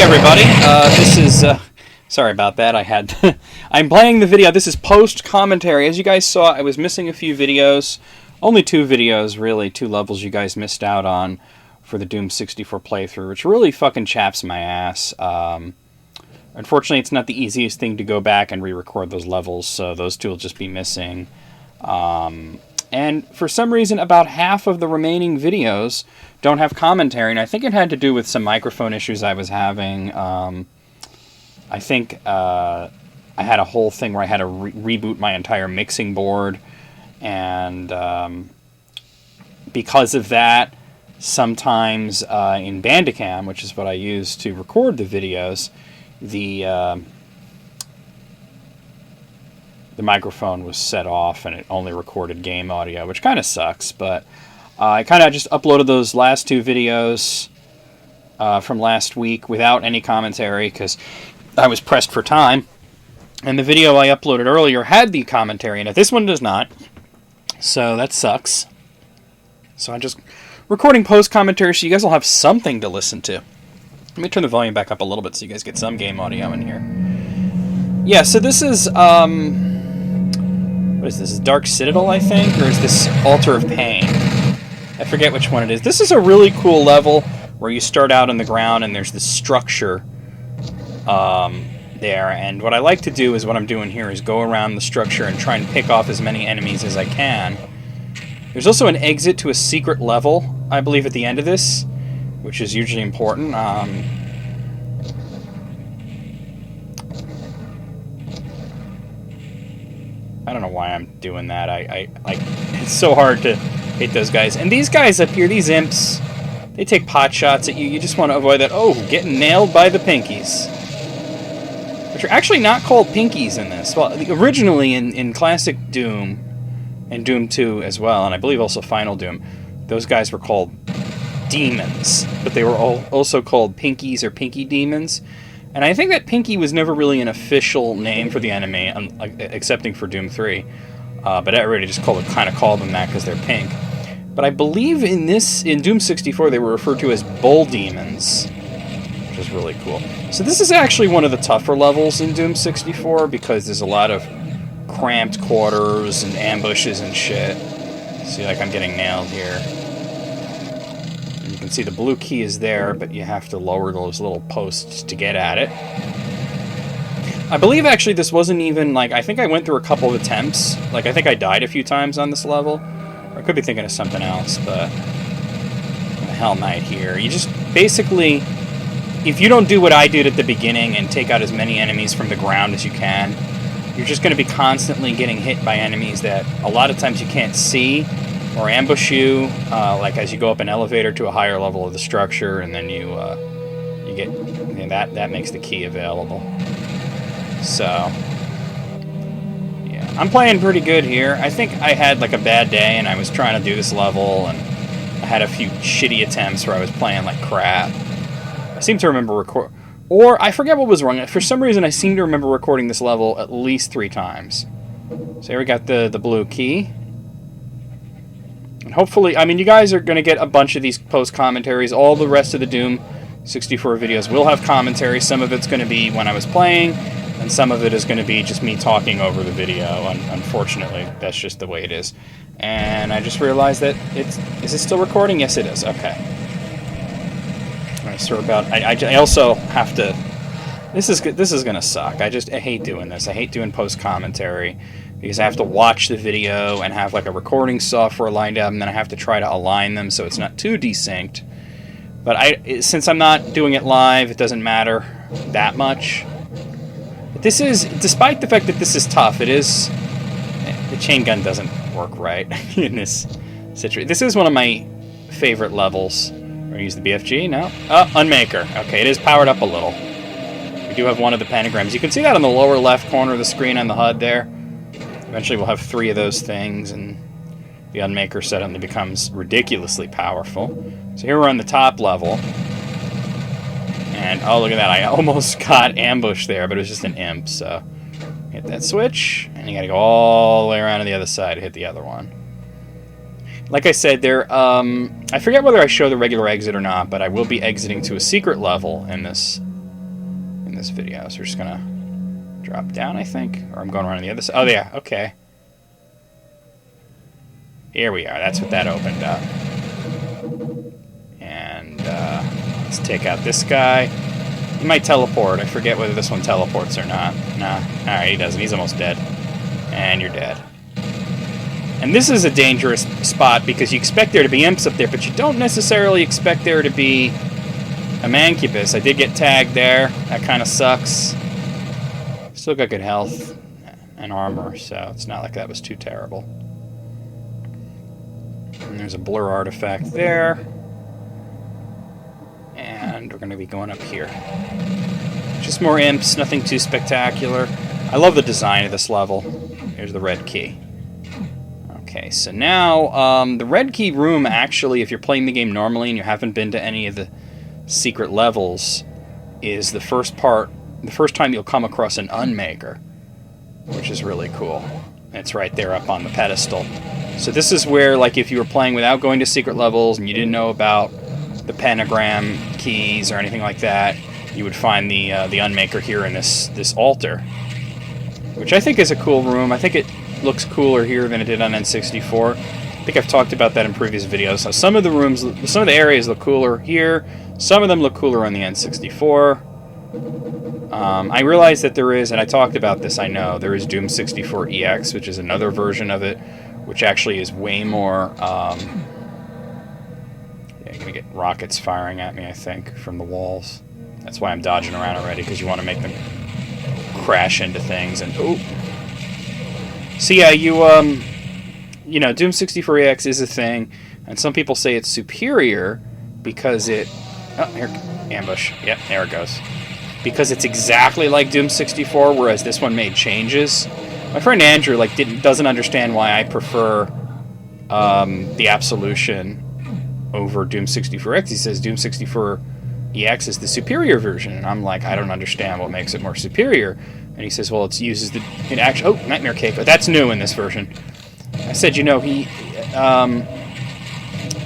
everybody. This is sorry about that. I had I'm playing the video. This is post commentary. As you guys saw, I was missing a few videos. Only 2 videos, really, 2 levels you guys missed out on for the Doom 64 playthrough, which really fucking chaps my ass. Unfortunately, it's not the easiest thing to go back and re-record those levels, so those 2 will just be missing. And for some reason, about half of the remaining videos don't have commentary, and I think it had to do with some microphone issues I was having. I think I had a whole thing where I had to reboot my entire mixing board, and because of that, sometimes in Bandicam, which is what I use to record the videos, the microphone was set off and it only recorded game audio, which kind of sucks, but I kind of just uploaded those last 2 videos from last week without any commentary because I was pressed for time, and the video I uploaded earlier had the commentary in it. This one does not, so that sucks. So I'm just recording post-commentary so you guys will have something to listen to. Let me turn the volume back up a little bit so you guys get some game audio in here. Yeah, so this is, what is this, Dark Citadel, I think? Or is this Altar of Pain? I forget which one it is. This is a really cool level where you start out on the ground and there's this structure there. And what I like to do is what I'm doing here is go around the structure and try and pick off as many enemies as I can. There's also an exit to a secret level, I believe, at the end of this, which is usually important. I don't know why I'm doing that. I it's so hard to hit those guys. And these guys up here, these imps, they take pot shots at you. You just want to avoid that. Oh, getting nailed by the pinkies. Which are actually not called pinkies in this. Well, originally in classic Doom, and Doom 2 as well, and I believe also Final Doom, those guys were called demons. But they were also called pinkies or pinky demons. And I think that Pinky was never really an official name for the enemy, excepting for Doom 3. But everybody just kind of called them that because they're pink. But I believe in Doom 64 they were referred to as bull demons, which is really cool. So this is actually one of the tougher levels in Doom 64 because there's a lot of cramped quarters and ambushes and shit. See, like I'm getting nailed here. You can see the blue key is there, but you have to lower those little posts to get at it. I believe actually this wasn't even, like, I think I went through a couple of attempts. Like, I think I died a few times on this level. Or I could be thinking of something else, but the Hell Knight here. You just, basically, if you don't do what I did at the beginning and take out as many enemies from the ground as you can, you're just going to be constantly getting hit by enemies that a lot of times you can't see or ambush you, like as you go up an elevator to a higher level of the structure, and then you get, that makes the key available. So, yeah, I'm playing pretty good here. I think I had like a bad day and I was trying to do this level, and I had a few shitty attempts where I was playing like crap. I seem to remember or I forget what was wrong. For some reason, I seem to remember recording this level at least 3 times. So here we got the blue key. And hopefully, I mean, you guys are going to get a bunch of these post-commentaries. All the rest of the Doom 64 videos will have commentary. Some of it's going to be when I was playing, and some of it is going to be just me talking over the video. Unfortunately, that's just the way it is. And I just realized that is it still recording? Yes, it is. Okay. Alright, so I also have to... This is going to suck. I hate doing this. I hate doing post-commentary, because I have to watch the video and have like a recording software lined up, and then I have to try to align them so it's not too desynced. But since I'm not doing it live, it doesn't matter that much. But this is, despite the fact that this is tough, the chain gun doesn't work right in this situation. This is one of my favorite levels. We're going to use the BFG now. Unmaker. Okay, it is powered up a little. We do have one of the pentagrams. You can see that on the lower left corner of the screen on the HUD there. Eventually we'll have 3 of those things, and the Unmaker suddenly becomes ridiculously powerful. So here we're on the top level. And, oh, look at that. I almost got ambushed there, but it was just an imp, so... Hit that switch, and you gotta go all the way around to the other side to hit the other one. Like I said, I forget whether I show the regular exit or not, but I will be exiting to a secret level in this this video. So we're just gonna drop down, I think, or I'm going around the other side. Oh yeah, okay. Here we are. That's what that opened up. And let's take out this guy. He might teleport. I forget whether this one teleports or not. Nah. Alright, he doesn't. He's almost dead. And you're dead. And this is a dangerous spot because you expect there to be imps up there, but you don't necessarily expect there to be a mancubus. I did get tagged there. That kind of sucks. Still got good health and armor, so it's not like that was too terrible. And there's a blur artifact there. And we're going to be going up here. Just more imps, nothing too spectacular. I love the design of this level. Here's the red key. Okay, so now, the red key room, actually, if you're playing the game normally and you haven't been to any of the secret levels, is the first time you'll come across an unmaker, which is really cool. It's right there up on the pedestal. So this is where, like, if you were playing without going to secret levels and you didn't know about the pentagram keys or anything like that, you would find the unmaker here in this altar, which I think is a cool room. I think it looks cooler here than it did on N64. I think I've talked about that in previous videos. So some of the rooms, some of the areas look cooler here. Some of them look cooler on the N64. I realize that there is, and I talked about this, I know, there is Doom 64 EX, which is another version of it, which actually is way more... yeah, I'm going to get rockets firing at me, I think, from the walls. That's why I'm dodging around already, because you want to make them crash into things. And ooh. So yeah, you know, Doom 64 EX is a thing, and some people say it's superior because it... Oh, here, ambush. Yep, there it goes. Because it's exactly like Doom 64, whereas this one made changes. My friend Andrew doesn't understand why I prefer the Absolution over Doom 64 X. He says Doom 64 EX is the superior version, and I'm like, I don't understand what makes it more superior. And he says, well, it uses the... Oh, Nightmare Cake. Oh, that's new in this version. I said, you know,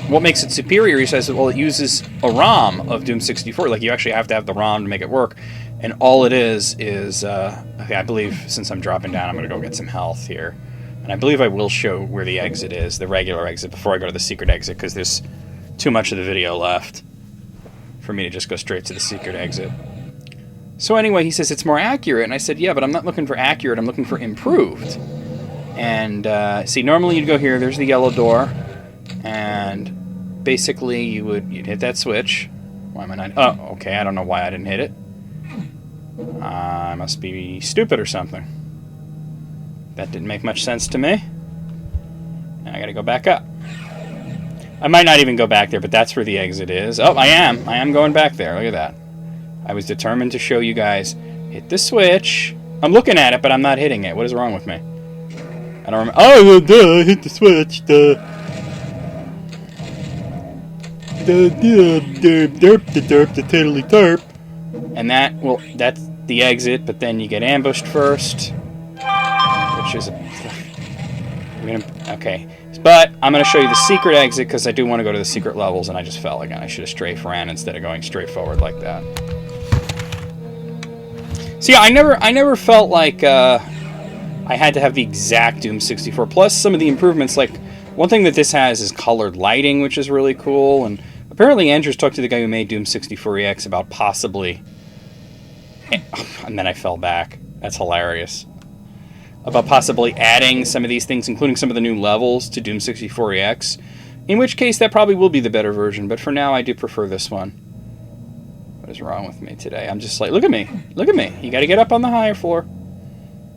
what makes it superior, he says, well, it uses a ROM of Doom 64. Like, you actually have to have the ROM to make it work. And all it is okay, I believe, since I'm dropping down, I'm going to go get some health here. And I believe I will show where the exit is, the regular exit, before I go to the secret exit, because there's too much of the video left for me to just go straight to the secret exit. So anyway, he says it's more accurate, and I said, yeah, but I'm not looking for accurate, I'm looking for improved. And, see, normally you'd go here, there's the yellow door, and basically you'd hit that switch. Why am I not... Oh, okay, I don't know why I didn't hit it. I must be stupid or something. That didn't make much sense to me. Now I gotta go back up. I might not even go back there, but that's where the exit is. Oh, I am going back there, look at that. I was determined to show you guys. Hit the switch. I'm looking at it, but I'm not hitting it. What is wrong with me? I don't remember. Oh, duh, hit the switch. Duh. The tiddly terp. And that's the exit, but then you get ambushed first. Which is okay. But I'm going to show you the secret exit, because I do want to go to the secret levels, and I just fell again. I should have strafe ran instead of going straight forward like that. So yeah, I never felt like I had to have the exact Doom 64. Plus, some of the improvements, like, one thing that this has is colored lighting, which is really cool, and apparently Andrew's talked to the guy who made Doom 64 EX about possibly... And then I fell back. That's hilarious. About possibly adding some of these things, including some of the new levels, to Doom 64 EX. In which case, that probably will be the better version, but for now, I do prefer this one. What is wrong with me today? I'm just like, look at me. Look at me. You gotta get up on the higher floor.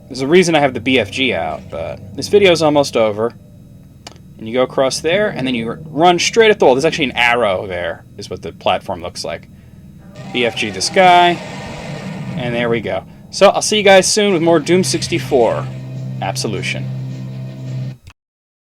There's a reason I have the BFG out, but this video's almost over. And you go across there, and then you run straight at the wall. There's actually an arrow there, is what the platform looks like. BFG this guy. And there we go. So I'll see you guys soon with more Doom 64 Absolution.